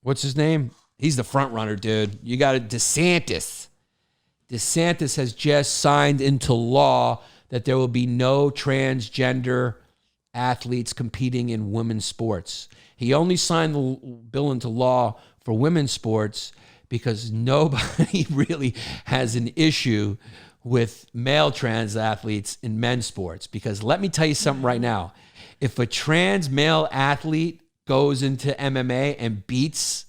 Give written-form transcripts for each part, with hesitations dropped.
what's his name? He's the front runner, dude. You got DeSantis. DeSantis has just signed into law that there will be no transgender athletes competing in women's sports. He only signed the bill into law for women's sports because nobody really has an issue with male trans athletes in men's sports. Because let me tell you something right now. If a trans male athlete goes into MMA and beats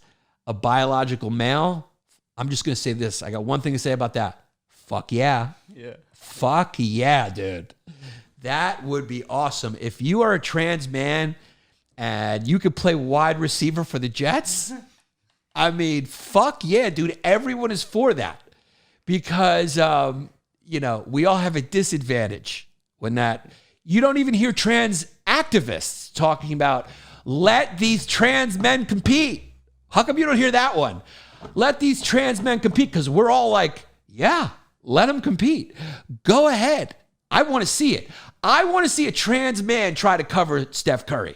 a biological male, I'm just going to say this. I got one thing to say about that. Fuck yeah. Yeah. Fuck yeah, dude. That would be awesome. If you are a trans man and you could play wide receiver for the Jets, I mean, fuck yeah, dude. Everyone is for that because, we all have a disadvantage when that. You don't even hear trans activists talking about let these trans men compete. How come you don't hear that one? Let these trans men compete because we're all like, yeah, let them compete. Go ahead. I want to see it. I want to see a trans man try to cover Steph Curry.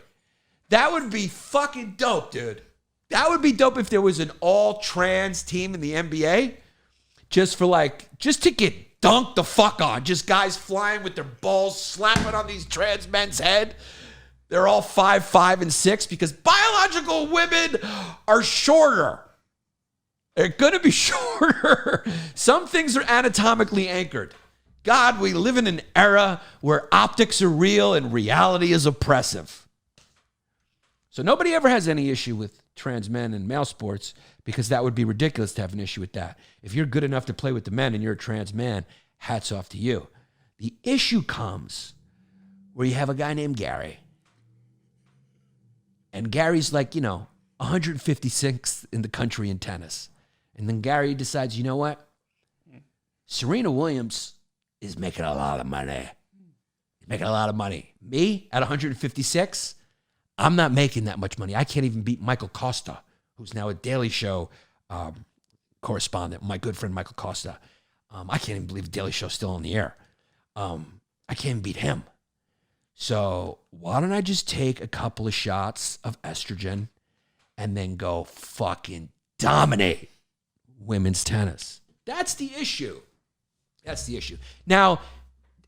That would be fucking dope, dude. That would be dope if there was an all trans team in the NBA just to get dunked the fuck on. Just guys flying with their balls slapping on these trans men's head. They're all 5'5" and 6" because biological women are shorter. They're going to be shorter. Some things are anatomically anchored. God, we live in an era where optics are real and reality is oppressive. So nobody ever has any issue with trans men in male sports because that would be ridiculous to have an issue with that. If you're good enough to play with the men and you're a trans man, hats off to you. The issue comes where you have a guy named Gary. And Gary's 156th in the country in tennis. And then Gary decides, you know what? Serena Williams is making a lot of money. He's making a lot of money. Me, at 156, I'm not making that much money. I can't even beat Michael Costa, who's now a Daily Show correspondent, my good friend Michael Costa. I can't even believe the Daily Show's still on the air. I can't even beat him. So why don't I just take a couple of shots of estrogen and then go fucking dominate women's tennis? That's the issue. That's the issue. Now,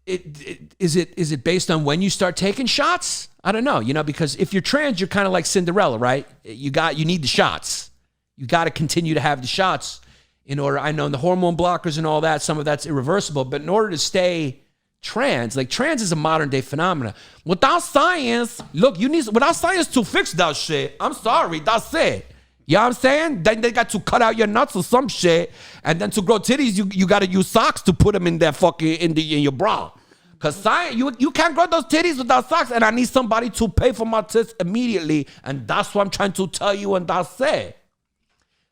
is it based on when you start taking shots? I don't know, because if you're trans, you're kind of like Cinderella, right? You need the shots. You got to continue to have the shots in order. I know the hormone blockers and all that, some of that's irreversible, but in order to stay trans is a modern day phenomenon. Without science, without science to fix that shit, I'm sorry, that's it. You know what I'm saying? Then they got to cut out your nuts or some shit, and then to grow titties, you got to use socks to put them in that in your bra. Cause science, you can't grow those titties without socks, and I need somebody to pay for my tits immediately, and that's what I'm trying to tell you, and that's it.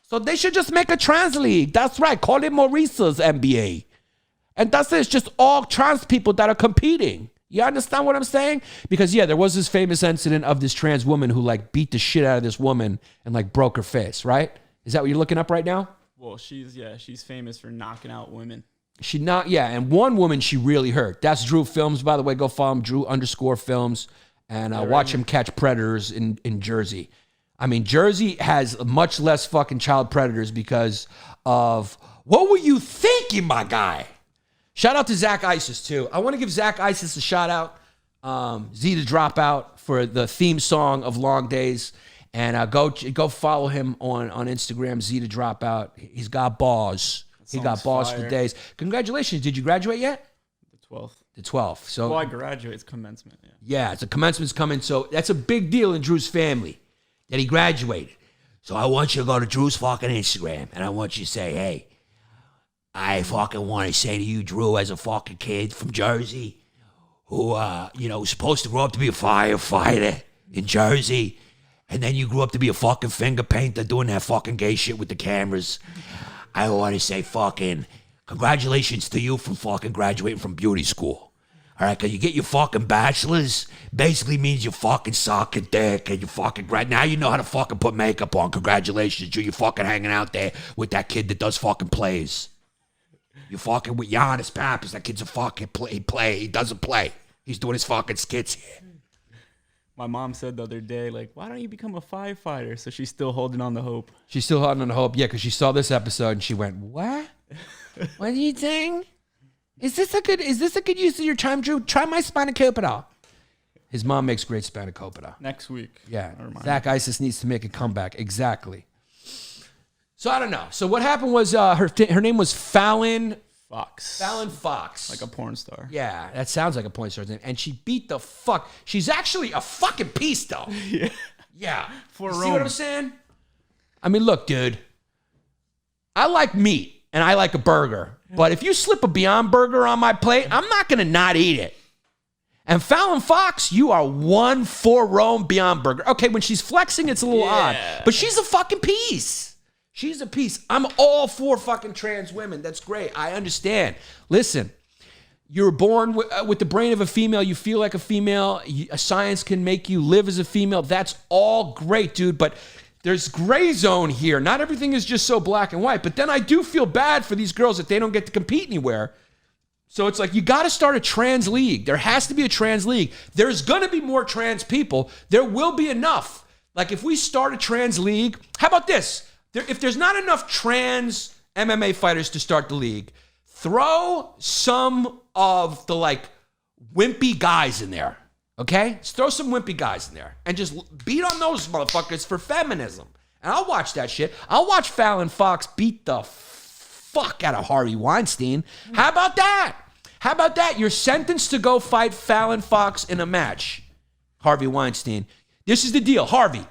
So they should just make a trans league. That's right. Call it Maurice's NBA. And that's it. It's just all trans people that are competing. You understand what I'm saying? Because, there was this famous incident of this trans woman who, beat the shit out of this woman and, broke her face, right? Is that what you're looking up right now? Well, she's famous for knocking out women. And one woman she really hurt. That's Drew Films, by the way. Go follow him, Drew_Films, and watch him catch predators in Jersey. I mean, Jersey has much less fucking child predators because of, what were you thinking, my guy? Shout out to Zach Isis, too. I want to give Zach Isis a shout out. Z the Dropout for the theme song of Long Days. And go follow him on Instagram, Z the Dropout. He's got balls. He got balls for days. Congratulations. Did you graduate yet? The 12th. The 12th. So, I graduate. It's commencement. Yeah, it's a commencement's coming. So that's a big deal in Drew's family that he graduated. So I want you to go to Drew's fucking Instagram. And I want you to say, hey, I fucking want to say to you, Drew, as a fucking kid from Jersey who, was supposed to grow up to be a firefighter in Jersey, and then you grew up to be a fucking finger painter doing that fucking gay shit with the cameras. I want to say fucking congratulations to you from fucking graduating from beauty school. All right, because you get your fucking bachelor's, basically means you fucking suck a dick and you fucking now you know how to fucking put makeup on. Congratulations, Drew. You're fucking hanging out there with that kid that does fucking plays. You fucking with Yannis, Pappas. That kid's a fucking play. He doesn't play. He's doing his fucking skits here. My mom said the other day, like, why don't you become a firefighter? So she's still holding on to hope. She's still holding on to hope. Yeah, because she saw this episode and she went, what? What are you saying? Is this a good use of your time, Drew? Try my spanakopita. His mom makes great spanakopita. Next week. Yeah. Zach Isis needs to make a comeback. Exactly. So I don't know. So what happened was her name was Fallon Fox. Fallon Fox. Like a porn star. Yeah, that sounds like a porn star's name. And she beat the fuck. She's actually a fucking piece, though. Yeah. Yeah. For you Rome. see what I'm saying? I mean, look, dude. I like meat and I like a burger. But if you slip a Beyond Burger on my plate, I'm not going to not eat it. And Fallon Fox, you are one for Rome Beyond Burger. Okay, when she's flexing, it's a little odd. But she's a fucking piece. She's a piece. I'm all for fucking trans women. That's great. I understand. Listen, you're born with the brain of a female. You feel like a female. Science can make you live as a female. That's all great, dude. But there's gray zone here. Not everything is just so black and white. But then I do feel bad for these girls that they don't get to compete anywhere. So it's like, you got to start a trans league. There has to be a trans league. There's going to be more trans people. There will be enough. Like if we start a trans league, how about this? If there's not enough trans MMA fighters to start the league, throw some of the like wimpy guys in there, okay? Just throw some wimpy guys in there and just beat on those motherfuckers for feminism. And I'll watch that shit. I'll watch Fallon Fox beat the fuck out of Harvey Weinstein. How about that? How about that? You're sentenced to go fight Fallon Fox in a match, Harvey Weinstein. This is the deal, Harvey.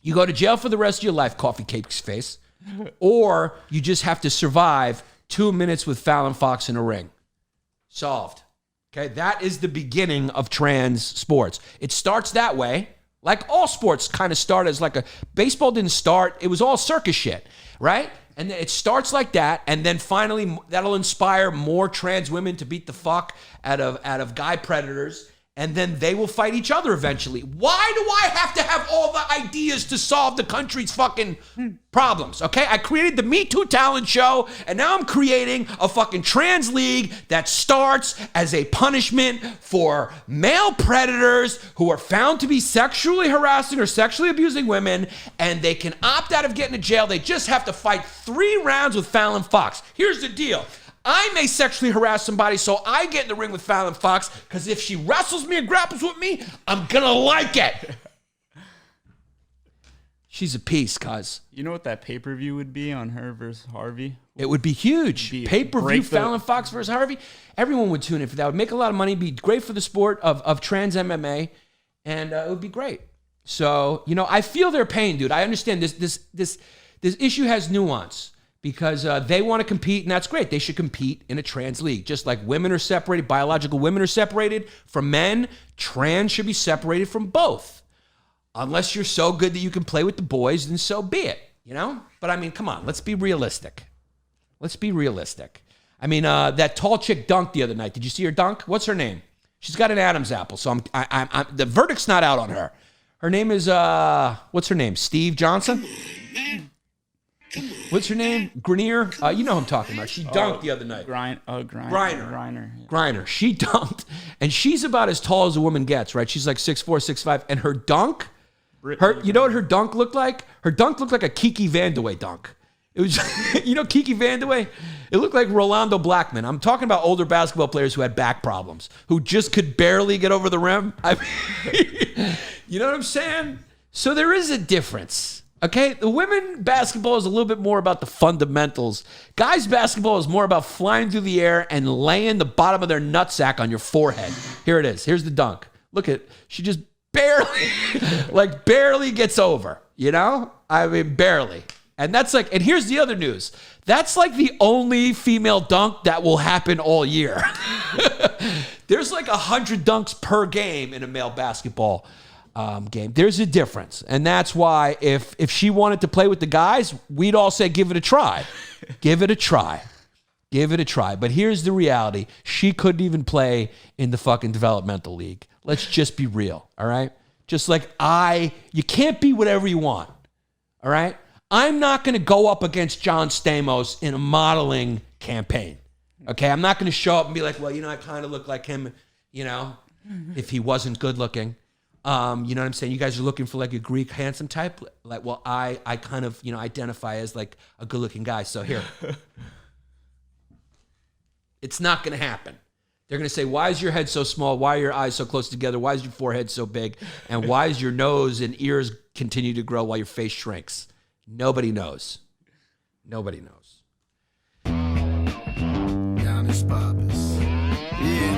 You go to jail for the rest of your life, coffee cake's face, or you just have to survive 2 minutes with Fallon Fox in a ring. Solved. Okay, that is the beginning of trans sports. It starts that way. Like all sports kind of start as like baseball didn't start. It was all circus shit, right? And it starts like that, and then finally that'll inspire more trans women to beat the fuck out of guy predators. And then they will fight each other eventually. Why do I have to have all the ideas to solve the country's fucking problems? Okay, I created the Me Too talent show, and now I'm creating a fucking trans league that starts as a punishment for male predators who are found to be sexually harassing or sexually abusing women, and they can opt out of getting to jail. They just have to fight 3 rounds with Fallon Fox. Here's the deal. I may sexually harass somebody, so I get in the ring with Fallon Fox, because if she wrestles me and grapples with me, I'm going to like it. She's a piece, cuz. You know what that pay-per-view would be on her versus Harvey? It would be huge. Pay-per-view Fallon Fox versus Harvey. Everyone would tune in for that. It would make a lot of money, be great for the sport of trans MMA, and it would be great. So, you know, I feel their pain, dude. I understand this issue has nuance. Because they want to compete, and that's great. They should compete in a trans league. Just like women are separated, biological women are separated from men, trans should be separated from both. Unless you're so good that you can play with the boys, then so be it, you know? But I mean, come on, let's be realistic. Let's be realistic. I mean, that tall chick dunked the other night. Did you see her dunk? What's her name? She's got an Adam's apple, so I'm the verdict's not out on her. Her name is, what's her name? Steve Johnson? What's her name? Grenier? You know who I'm talking about. She dunked the other night. Griner. She dunked, and she's about as tall as a woman gets, right? She's like 6'4", 6'5", and her dunk, you know what her dunk looked like? Her dunk looked like a Kiki Vandeweghe dunk. It was, you know Kiki Vandeweghe? It looked like Rolando Blackman. I'm talking about older basketball players who had back problems, who just could barely get over the rim. I mean, you know what I'm saying? So there is a difference. Okay, the women basketball is a little bit more about the fundamentals. Guys basketball is more about flying through the air and laying the bottom of their nutsack on your forehead. Here it is. Here's the dunk. Look at, she just barely gets over, you know? I mean, barely. And that's like, and here's the other news. That's like the only female dunk that will happen all year. There's like 100 dunks per game in a male basketball game. There's a difference. And that's why if she wanted to play with the guys, we'd all say, give it a try. Give it a try. Give it a try. But here's the reality. She couldn't even play in the fucking developmental league. Let's just be real. All right. Just like you can't be whatever you want. All right. I'm not going to go up against John Stamos in a modeling campaign. Okay. I'm not going to show up and be like, well, you know, I kind of look like him, you know, if he wasn't good looking. You know what I'm saying? You guys are looking for like a Greek handsome type. Like, well, I kind of, you know, identify as like a good looking guy. So here, it's not going to happen. They're going to say, why is your head so small? Why are your eyes so close together? Why is your forehead so big? And why is your nose and ears continue to grow while your face shrinks? Nobody knows. Nobody knows. Yannis, Pappas. Yeah.